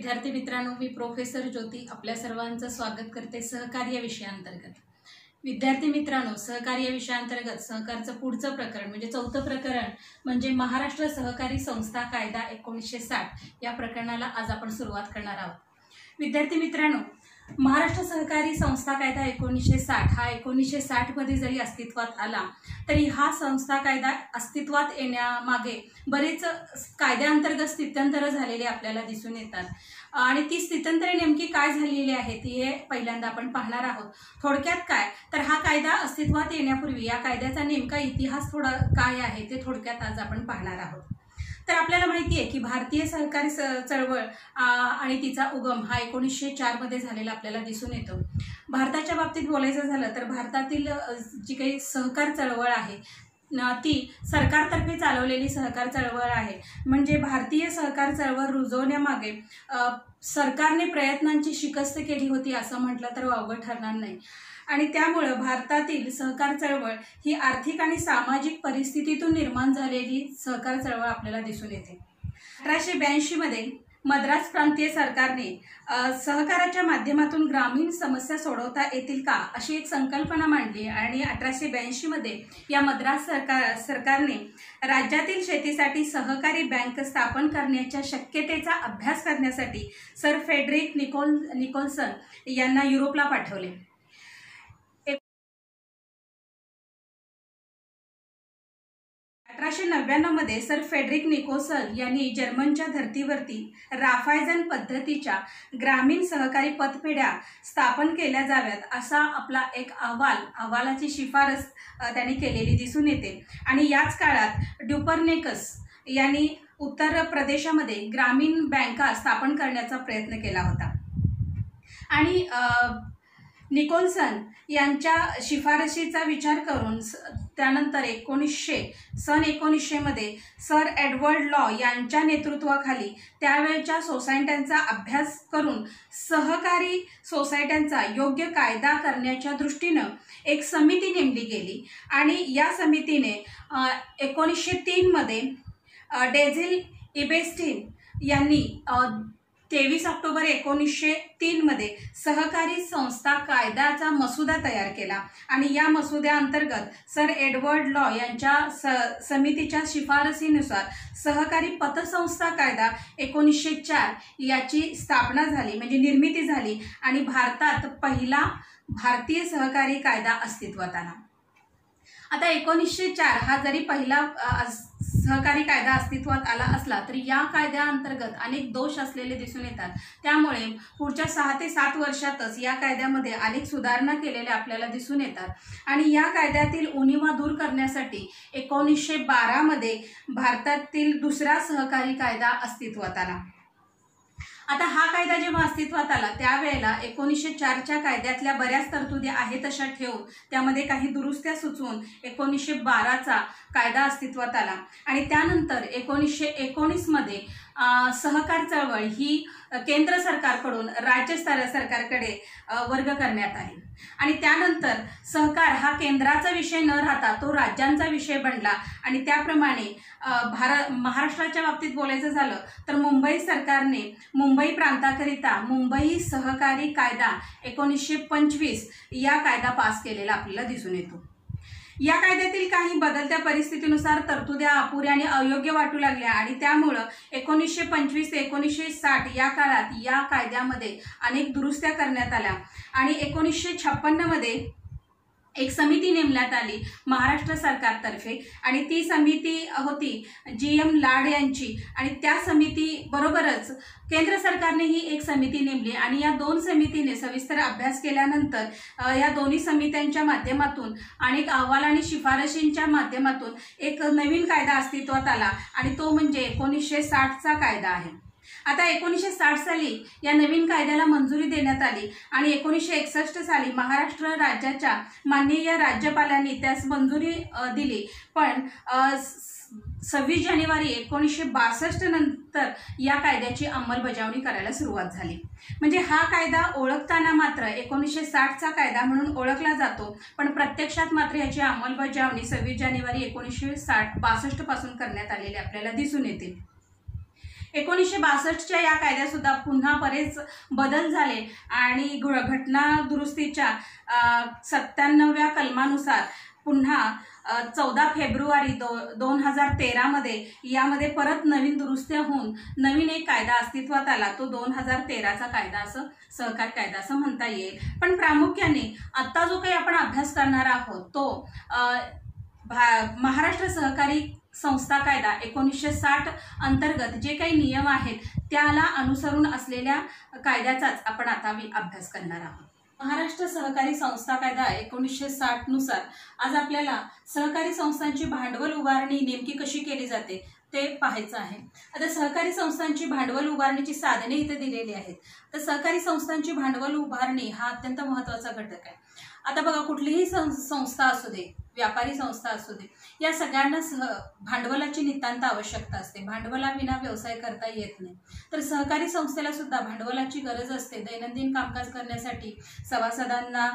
विद्यार्थी मित्रांनो, मी प्रोफेसर ज्योती आपल्या सर्वांचं स्वागत करते सहकार्य विषयाअंतर्गत। विद्यार्थी मित्रांनो, सहकार्य विषयाअंतर्गत सहकारचं पुढचं प्रकरण म्हणजे चौथं प्रकरण म्हणजे महाराष्ट्र सहकारी संस्था कायदा 1960 या प्रकरणाला आज आपण सुरुवात करणार आहोत। विद्यार्थी मित्रांनो, महाराष्ट्र सहकारी संस्था कायदा 1960 हा 1960 मध्ये जरी अस्तित्वात आला तरी हा संस्था कायदा अस्तित्वात येण्यामागे बरेच कायद्याअंतर्गत स्थित्यंतर झालेले आपल्याला दिसून येतात आणि ती स्थित्यंतरे नेमकी काय झालेली आहेत हे पहिल्यांदा आपण पाहणार आहोत। थोडक्यात काय तर हा कायदा अस्तित्वात येण्यापूर्वी या कायद्याचा नेमका इतिहास थोडा काय आहे ते थोडक्यात आज आपण पाहणार आहोत। तर आपल्याला माहिती आहे की भारतीय सहकारी चळवळ आणि तिचा उगम हा 1904 मध्ये झालेला आपल्याला दिसून येतो। भारताच्या बाबतीत बोलायचं झालं तर भारतातील जी काही सहकार चळवळ आहे ती सरकारतर्फे चालवलेली सहकार चळवळ आहे। म्हणजे भारतीय सहकार चळवळ रुजवण्यामागे सरकारने प्रयत्नांची शिकस्त केली होती असं म्हटलं तर वावगं ठरणार नाही आणि त्यामुळे भारतातील सहकार चळवळ ही आर्थिक आणि सामाजिक परिस्थितीतून निर्माण झालेली सहकार चळवळ आपल्याला दिसून येते। 1882 मध्ये मद्रास प्रांतीय सरकारने सहकाराच्या माध्यमातून ग्रामीण समस्या सोडवता येतील का अशी एक संकल्पना मांडली आणि 1882 मध्ये या मद्रास सरकारने राज्यातील शेतीसाठी सहकारी बँक स्थापन करण्याच्या शक्यतेचा अभ्यास करण्यासाठी सर फ्रेडरिक निकोल्सन यांना युरोपला पाठवले। 1899 मध्ये सर फ्रेडरिक निकोल्सन यांनी जर्मनच्या धर्तीवरती राफायझन पद्धतीच्या ग्रामीण सहकारी पतपेढ्या स्थापन केल्या जाव्यात असा आपला एक अहवालाची शिफारस त्यांनी केलेली दिसून येते आणि याच काळात ड्युपरनेकस यांनी उत्तर प्रदेशामध्ये ग्रामीण बँका स्थापन करण्याचा प्रयत्न केला होता आणि निकोल्सन यांच्या शिफारशीचा विचार करून त्यानंतर 1900 मध्ये सर एडवर्ड लॉ यांच्या नेतृत्वाखाली त्यावेळच्या सोसायट्यांचा अभ्यास करून सहकारी सोसायट्यांचा योग्य कायदा करण्याच्या दृष्टीनं एक समिती नेमली गेली आणि या समितीने 1903 मध्ये डेझिल इबेस्टिन यांनी 23 ऑक्टोबर 1903 मध्ये सहकारी संस्था कायद्याचा मसुदा तयार केला आणि या मसुद्याअंतर्गत सर एडवर्ड लॉ यांच्या समितीच्या शिफारसीनुसार सहकारी पतसंस्था कायदा 1904 याची स्थापना झाली म्हणजे निर्मिती झाली आणि भारतात पहिला भारतीय सहकारी कायदा अस्तित्वात आला। आता 1904 हा जरी पहिला सहकारी कायदा अस्तित्वात आला असला तरी या कायद्याअंतर्गत अनेक दोष असलेले दिसून येतात। त्यामुळे पुढच्या 6 ते 7 वर्षातच या कायद्यामध्ये अनेक सुधारणा केलेल्या आपल्याला दिसून येतात आणि या कायद्यातील उणिवा दूर करण्यासाठी 1912 मध्ये भारतातील दुसरा सहकारी कायदा अस्तित्वात आला। आता हा कायदा जेव्हा अस्तित्वात आला त्यावेळेला 1904च्या कायद्यातल्या बऱ्याच तरतुदी आहेत तशा ठेवून त्यामध्ये काही दुरुस्त्या सुचवून 1912चा कायदा अस्तित्वात आला आणि त्यानंतर 1919 मध्ये सहकार चळवळ ही केंद्र सरकारकडून राज्य सरकारकडे वर्ग करण्यात आली आणि त्यानंतर सहकार हा केंद्राचा विषय न राहता तो राज्यांचा विषय बनला आणि त्याप्रमाणे महाराष्ट्राच्या बाबतीत बोलायचं झालं तर मुंबई सरकारने मुंबई प्रांताकरिता मुंबई सहकारी कायदा 1925 या कायदा पास केलेला आपल्याला दिसून येतो। या कायद्यातील काही बदलत्या परिस्थितीनुसार तरतुद्या अपुऱ्या आणि अयोग्य वाटू लागल्या आणि त्यामुळं 1925 ते 1960 या काळात या कायद्यामध्ये अनेक दुरुस्त्या करण्यात आल्या आणि 1956 मध्ये एक समिती नेमण्यात आली महाराष्ट्र सरकारतर्फे आणि ती समिती होती GM लाड यांची आणि त्या समिती बरोबरच केंद्र सरकारने ही एक समिती नेमली आणि या दोन समितीने सविस्तर अभ्यास केल्यानंतर या दोन्ही समित्यांच्या माध्यमातून अनेक अहवाल आणि शिफारशींच्या माध्यमातून एक नवीन कायदा अस्तित्वात आला आणि तो म्हणजे 1960चा कायदा आहे। आता 1960 साली या नवीन कायद्याला मंजुरी देण्यात आली आणि 1961 साली महाराष्ट्र राज्याच्या माननीय राज्यपालांनी त्यास मंजुरी दिली पण 26 जानेवारी 1962 नंतर या कायद्याची अंमलबजावणी करायला सुरुवात झाली। म्हणजे हा कायदा ओळखताना मात्र 1960चा कायदा म्हणून ओळखला जातो पण प्रत्यक्षात मात्र याची अंमलबजावणी 26 जानेवारी 1962 पासून करण्यात आलेली आपल्याला दिसून येते। 1962च्या या कायद्यात सुद्धा पुन्हा बरेच बदल झाले आणि घटना दुरुस्तीच्या 97व्या कलमानुसार पुन्हा 14 फेब्रुवारी 2013 मध्ये यामध्ये परत नवीन दुरुस्त्या होऊन नवीन एक कायदा अस्तित्वात आला। तो 2013चा कायदा असं सहकार कायदा असं म्हणता येईल। पण प्रामुख्याने आता जो काही आपण अभ्यास करणार आहोत तो महाराष्ट्र सहकारी संस्था कायदा 1960 अंतर्गत जे काही नियम आहेत त्याला अनुसरून असलेल्या कायद्याचाच आपण आता अभ्यास करणार आहोत। महाराष्ट्र सहकारी संस्था कायदा 1960 नुसार आज आपल्याला सहकारी संस्थांची भांडवल उभारणी नेमकी कशी केली जाते ते पाहायचं आहे। आता सहकारी संस्थांची भांडवल उभारणीची साधने इथे दिलेली आहेत। तर सहकारी संस्थांची भांडवल उभारणी हा अत्यंत महत्त्वाचा घटक आहे। आता बघा, कुठलीही संस्था असू दे, व्यापारी संस्था असू दे, या सगळ्यांना भांडवलाची नितांत आवश्यकता असते। भांडवलाविना व्यवसाय करता येत नाही। तर सहकारी संस्थेला सुद्धा भांडवलाची गरज असते। दैनंदिन कामकाज करण्यासाठी, सभासदांना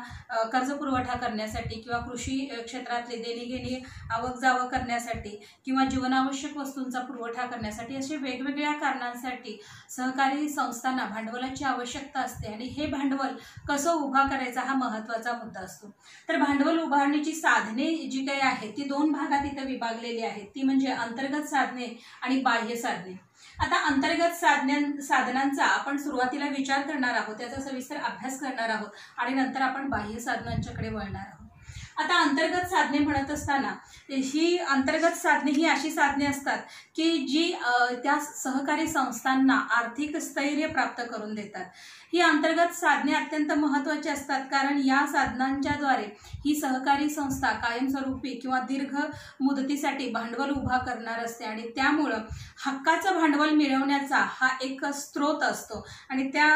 कर्ज पुरवठा करण्यासाठी किंवा कृषी क्षेत्रातले देणीघेणी आवक जावक करण्यासाठी किंवा जीवनावश्यक वस्तूंचा पुरवठा करण्यासाठी असे वेगवेगळ्या कारणांसाठी सहकारी संस्थांना भांडवलाची आवश्यकता असते आणि हे भांडवल कसं उभा करायचा हा महत्त्वाचा मुद्दा असतो। तर भांडवल उभारणीची साधने जी काही आहे ती दोन भागात इथे विभागलेली आहेत। ती म्हणजे अंतर्गत साधने आणि बाह्य साधने। आता अंतर्गत साधनांचा आपण सुरुवातीला विचार करणार आहोत, त्याचा सविस्तर अभ्यास करणार आहोत आणि नंतर आपण बाह्य साधनांच्याकडे वळणार आहोत। आता अंतर्गत साधने म्हणत असताना ही अंतर्गत साधने ही अशी साधने असतात की जी त्या सहकारी संस्थांना आर्थिक स्थैर्य प्राप्त करून देतात। ही अंतर्गत साधने अत्यंत महत्त्वाची असतात कारण या साधनांच्या द्वारे ही सहकारी संस्था कायमस्वरूपी किंवा दीर्घ मुदतीसाठी भांडवल उभा करणार असते आणि त्यामुळे हक्काचं भांडवल मिळवण्याचा हा एक स्रोत असतो आणि त्या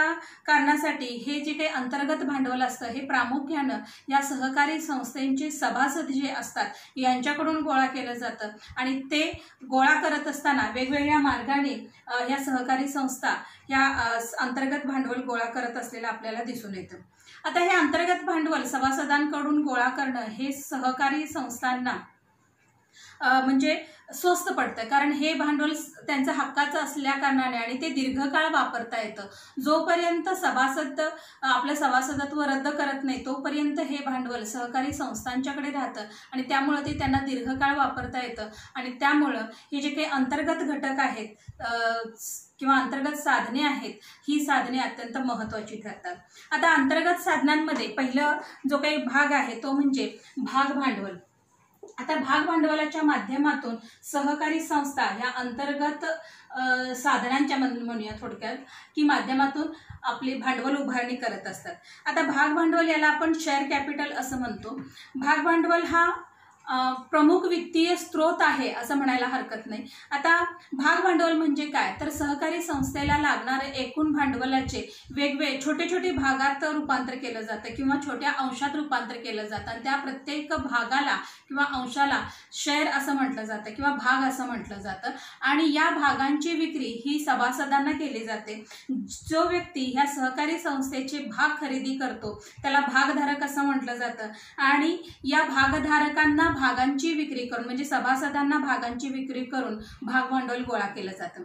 कारणासाठी हे जे काही अंतर्गत भांडवल असतं हे प्रामुख्याने या सहकारी संस्थेचे सभासद जे असतात यांच्याकडून गोळा केलं जातं आणि ते गोळा करत असताना वेगवेगळ्या मार्गाने या सहकारी संस्था या अंतर्गत भांडवल गोळा करत असलेलं आपल्याला दिसून येतं। आता हे अंतर्गत भांडवल सभासदांकडून गोळा करणं हे सहकारी संस्थांना म्हणजे स्वस्त पडतं कारण हे भांडवल त्यांचं हक्काचं असल्या कारणाने आणि ते दीर्घकाळ वापरता येतं। जोपर्यंत सभासद आपलं सभासदत्व रद्द करत नाही तोपर्यंत हे भांडवल सहकारी संस्थांच्याकडे राहतं आणि त्यामुळे ते त्यांना दीर्घकाळ वापरता येतं आणि त्यामुळं हे जे काही अंतर्गत घटक आहेत किंवा अंतर्गत साधने आहेत ही साधने अत्यंत महत्त्वाची ठरतात। आता अंतर्गत साधनांमध्ये पहिलं जो काही भाग आहे तो म्हणजे भाग भांडवल। आता भाग भांडवलाच्या माध्यमातून सहकारी संस्था या अंतर्गत साधनांच्या म्हणूया थोडक्यात की माध्यमातून आपली भांडवल उभारणी करत असतात। आता भाग भांडवल याला आपण शेअर कॅपिटल असं म्हणतो। भाग भांडवल हा प्रमुख वित्तीय स्रोत आहे असं म्हणायला हरकत नाही। आता भाग भांडवल म्हणजे काय तर सहकारी संस्थेला लागणारे एकूण भांडवलाचे वेगवेगळे छोटे छोटे भागात रूपांतर केलं जातं किंवा छोट्या अंशात रूपांतर केलं जातं आणि त्या प्रत्येक भागाला किंवा अंशाला शेअर असं म्हटलं जातं किंवा भाग असं म्हटलं जातं आणि या भागांची विक्री ही सभासदांना केली जाते। जो व्यक्ती ह्या सहकारी संस्थेचे भाग खरेदी करतो त्याला भागधारक असं म्हटलं जातं आणि या भागधारकांना भागांची विक्री करून म्हणजे सभासदांना भागांची विक्री करून भाग भांडवल गोळा केलं जातं।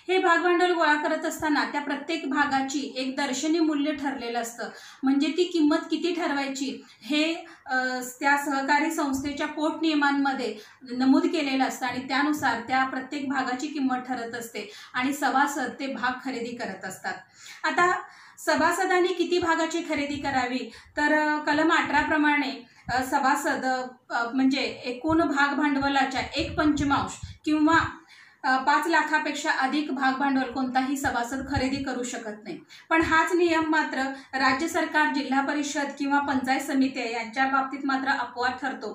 हे भाग भांडवल गोळा करत असताना त्या प्रत्येक भागाची एक दर्शनी मूल्य ठरलेलं असतं म्हणजे ती किंमत किती ठरवायची हे त्या सहकारी संस्थेच्या पोट नियमांमध्ये नमूद केलेलं असतं आणि त्यानुसार त्या प्रत्येक भागाची किंमत ठरत असते आणि सभासद ते भाग खरेदी करत असतात। आता सभासदांनी किती भागाची खरेदी करावी तर कलम 18 प्रमाणे सभासद म्हणजे एकूण भाग भांडवलाच्या 1/5 किंवा 5 लाखापेक्षा अधिक भाग भांडवल कोणताही सभासद खरेदी करू शकत नाही। पण हाच नियम मात्र राज्य सरकार, जिल्हा परिषद किंवा पंचायत समिती यांच्या बाबतीत मात्र अपवाद ठरतो।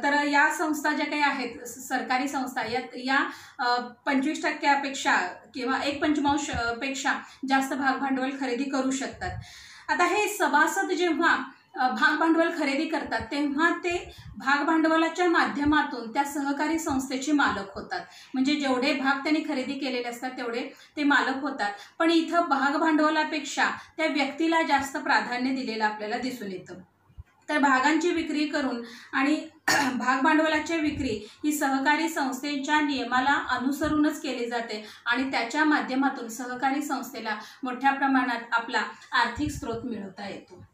तर या संस्था ज्या काही आहेत सरकारी संस्था या 25% किंवा 1/5 पेक्षा जास्त भाग भांडवल खरेदी करू शकतात। आता हे सभासद जेव्हा भाग भांडवल खरेदी करतात तेव्हा ते भाग भांडवलाच्या माध्यमातून त्या सहकारी संस्थेचे मालक होतात म्हणजे जेवढे भाग त्यांनी खरेदी केलेले असतात तेवढे ते मालक होतात। पण इथं भाग भांडवलापेक्षा त्या व्यक्तीला जास्त प्राधान्य दिलेलं आपल्याला दिसून येतं। तर भागांची विक्री करून आणि भाग भांडवलाची विक्री ही सहकारी संस्थेच्या नियमाला अनुसरूनच केली जाते आणि त्याच्या माध्यमातून सहकारी संस्थेला मोठ्या प्रमाणात आपला आर्थिक स्रोत मिळवता येतो।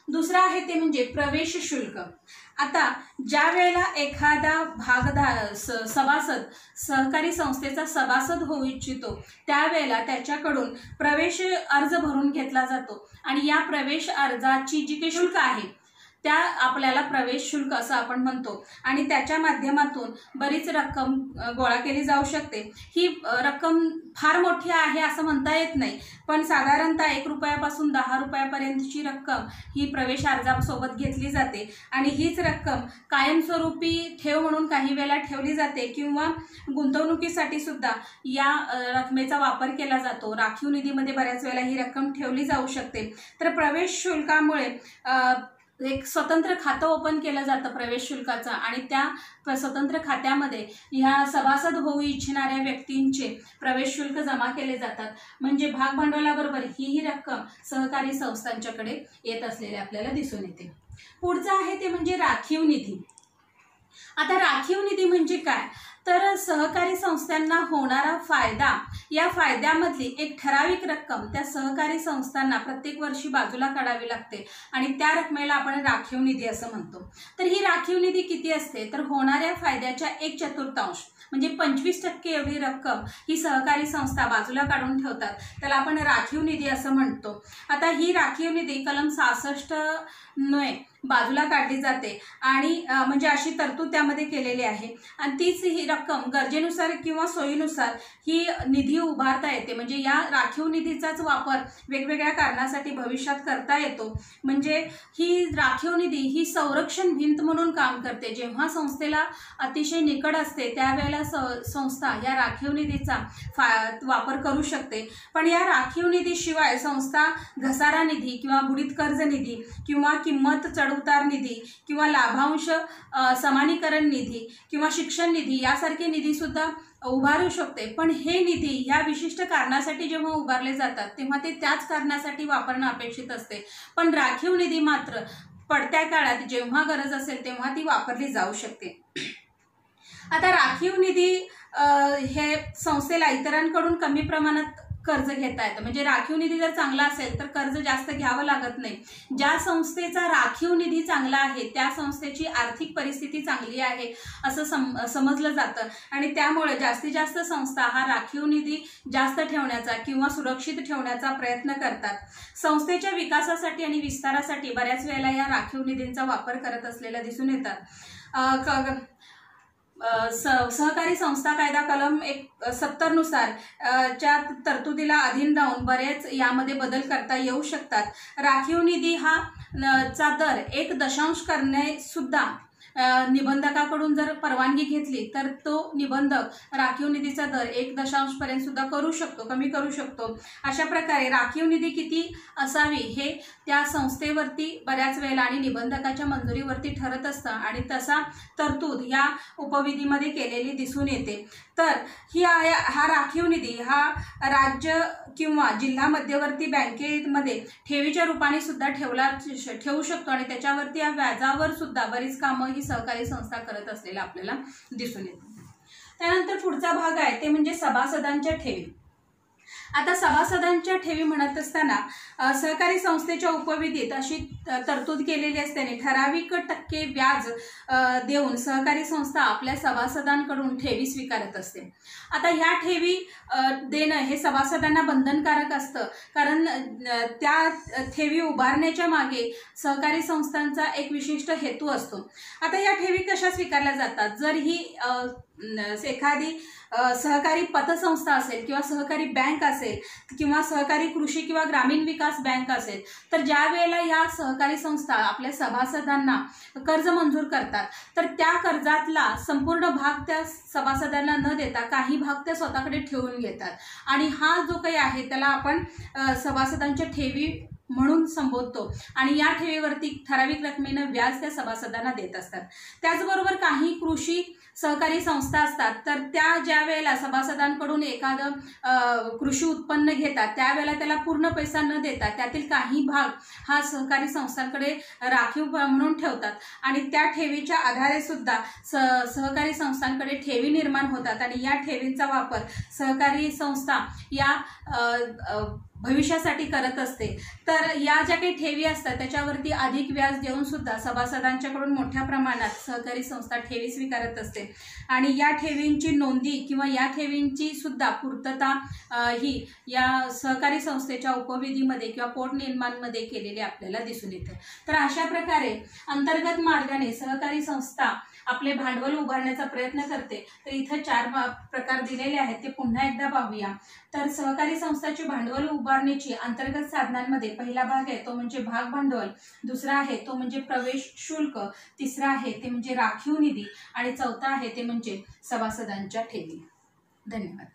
दुसरा आहे ते म्हणजे प्रवेश शुल्क। आता ज्या वेळेला एखादा सभासद सहकारी संस्थेचा सभासद होऊ इच्छितो त्यावेळेला त्याच्याकडून प्रवेश अर्ज भरून घेतला जातो आणि या प्रवेश अर्जाची जी काही शुल्क आहे त्या आपल्याला प्रवेश शुल्क असं आपण म्हणतो आणि त्याच्या माध्यमातून बरीच रक्कम गोळा केली जाऊ शकते। ही रक्कम फार मोठी आहे असं म्हणता येत नाही, पण साधारणतः 1 रुपयापासून 10 रुपयापर्यंतची रक्कम ही प्रवेश अर्जासोबत घेतली जाते आणि हीच रक्कम कायमस्वरूपी ठेव म्हणून काही वेळेला ठेवली जाते किंवा गुंतवणुकीसाठी सुद्धा या रकमेचा वापर केला जातो। राखीव निधीमध्ये बऱ्याच वेळेला ही रक्कम ठेवली जाऊ शकते। तर प्रवेश शुल्कामुळे एक स्वतंत्र खातं ओपन केलं जातं प्रवेश शुल्काचं आणि त्या स्वतंत्र खात्यामध्ये ह्या सभासद होऊ इच्छिणाऱ्या व्यक्तींचे प्रवेश शुल्क जमा केले जातात। म्हणजे भाग भांडवलाबरोबर ही रक्कम सहकारी संस्थांच्याकडे येत असलेले आपल्याला दिसून येते। पुढचं आहे ते म्हणजे राखीव निधी। आता राखीव निधी म्हणजे काय, तर सहकारी संस्थांना होणारा फायदा, या फायद्यामधली एक ठराविक रक्कम त्या सहकारी संस्थांना प्रत्येक वर्षी बाजूला काढावी लागते आणि त्या रकमेला आपण राखीव निधी असं म्हणतो। तर ही राखीव निधी किती असते, तर होणाऱ्या फायद्याच्या 1/4 म्हणजे 25% एवढी रक्कम ही सहकारी संस्था बाजूला काढून ठेवतात, त्याला आपण राखीव निधी असं म्हणतो। आता ही राखीव निधी कलम 66 बाजूला काढली जाते आणि म्हणजे अशी तरतूद त्यामध्ये केलेली आहे आणि तीच ही रक्कम गरजेनुसार किंवा सोयीनुसार ही निधी उभारता येते। म्हणजे या राखीव निधीचाच वापर वेगवेगळ्या कारणासाठी भविष्यात करता येतो। म्हणजे ही राखीव निधी ही संरक्षण भिंत म्हणून काम करते। जेव्हा संस्थेला अतिशय निकड असते त्यावेळेला संस्था या राखीव निधीचा वापर करू शकते। पण या राखीव निधीशिवाय संस्था घसारा निधी किंवा बुडीत कर्ज निधी किंवा किंमत चढउतार निधी किंवा लाभांश समानीकरण निधी किंवा शिक्षण निधी यासारखे निधी सुद्धा उभारू शकते। पण हे निधी या विशिष्ट कारणासाठी जेव्हा उभारले जातात तेव्हा ते त्याच कारणासाठी वापरणं अपेक्षित असते। पण राखीव निधी मात्र पडत्या काळात जेव्हा गरज असेल तेव्हा ती वापरली जाऊ शकते। आता राखीव निधी हे संस्थेला इतरांकडून कमी प्रमाणात कर्ज घेता येतं। म्हणजे राखीव निधी जर चांगला असेल तर कर्ज जास्त घ्यावं लागत नाही। ज्या संस्थेचा राखीव निधी चांगला आहे त्या संस्थेची आर्थिक परिस्थिती चांगली आहे असं समजलं जातं आणि त्यामुळे जास्तीत जास्त संस्था हा राखीव निधी जास्त ठेवण्याचा किंवा सुरक्षित ठेवण्याचा प्रयत्न करतात। संस्थेच्या विकासासाठी आणि विस्तारासाठी बऱ्याच वेळेला या राखीव निधींचा वापर करत असलेला दिसून येतात। सहकारी संस्था कायदा कलम 70 नुसार च्या तरतुदीला अधीन राहून बरेच यामध्ये बदल करता येऊ शकतात। राखीव निधी हा चा दर 1 करणे सुद्धा निबंधकाकडून जर परवानगी घेतली तर तो निबंधक राखीव निधीचा दर 1 पर्यंत सुद्धा करू शकतो, कमी करू शकतो। अशा प्रकारे राखीव निधी किती असावी हे त्या संस्थेवरती बऱ्याच वेळेला आणि निबंधकाच्या मंजुरीवरती ठरत असतं आणि तसा तरतूद या उपविधीमध्ये केलेली दिसून येते। तर हा राखीव निधी हा राज्य किंवा जिल्हा मध्यवर्ती बँकेमध्ये ठेवीच्या रूपाने सुद्धा ठेवू शकतो आणि त्याच्यावरती या व्याजावर सुद्धा बरीच कामं ही सहकारी संस्था करत असलेला आपल्याला दिसून येते। त्यानंतर पुढचा भाग आहे ते म्हणजे सभासदांच्या ठेवी। आता सभासदांच्या ठेवी म्हणत असताना सहकारी संस्थेच्या उपविधीत अशी तरतूद केलेली असल्याने ठराविक टक्के व्याज देऊन सहकारी संस्था आपल्या सभासदांकडून ठेवी स्वीकारत असते। आता ह्या ठेवी देणं हे सभासदांना बंधनकारक असतं, कारण त्या ठेवी उभारण्याच्या मागे सहकारी संस्थांचा एक विशिष्ट हेतू असतो। आता या ठेवी कशा स्वीकारल्या जातात, जर ही एखादी सहकारी पतसंस्था असेल किंवा सहकारी बँक असेल किंवा सहकारी कृषी किंवा ग्रामीण विकास बँक असेल तर ज्या वेळेला या सहकारी संस्था आपल्या सभासदांना कर्ज मंजूर करतात तर त्या कर्जातला संपूर्ण भाग त्या सभासदांना न देता काही भाग त्या स्वतःकडे ठेवून घेतात आणि हा जो काही आहे त्याला आपण सभासदांच्या ठेवी म्हणून संबोधतो आणि या ठेवीवरती ठराविक रकमेनं व्याज त्या सभासदांना देत असतात। त्याचबरोबर काही कृषी सहकारी संस्था असतात, तर त्या ज्या वेळेला सभासदांकडून एखादं कृषी उत्पन्न घेतात त्यावेळेला त्याला पूर्ण पैसा न देता त्यातील काही भाग हा सहकारी संस्थांकडे राखीव म्हणून ठेवतात आणि त्या ठेवीच्या आधारे सुद्धा सहकारी संस्थांकडे ठेवी निर्माण होतात आणि या ठेवींचा वापर सहकारी संस्था या भविष्यासाठी करत असते। तर या ज्या काही ठेवी असतात त्याच्यावरती अधिक व्याज देऊन सुद्धा सभासदांच्याकडून मोठ्या प्रमाणात सहकारी संस्था ठेवी स्वीकारत असते आणि या ठेवींची नोंदी किंवा या ठेवींची सुद्धा पूर्तता ही या सहकारी संस्थेच्या उपविधीमध्ये किंवा पोटनियमांमध्ये केलेली आपल्याला दिसून येते। तर अशा प्रकारे अंतर्गत मार्गाने सहकारी संस्था आपले भांडवल उभारण्याचा प्रयत्न करते। तर इथे 4 प्रकार दिलेले आहेत, ते पुन्हा एकदा पाहूया। तर सहकारी संस्थाची भांडवल उभारणीची अंतर्गत साधनांमध्ये पहिला भाग आहे तो म्हणजे भाग भांडवल, दुसरा आहे तो म्हणजे प्रवेश शुल्क, तिसरा आहे ते म्हणजे राखीव निधी आणि चौथा आहे ते म्हणजे सभासदांच्या ठेवी। धन्यवाद।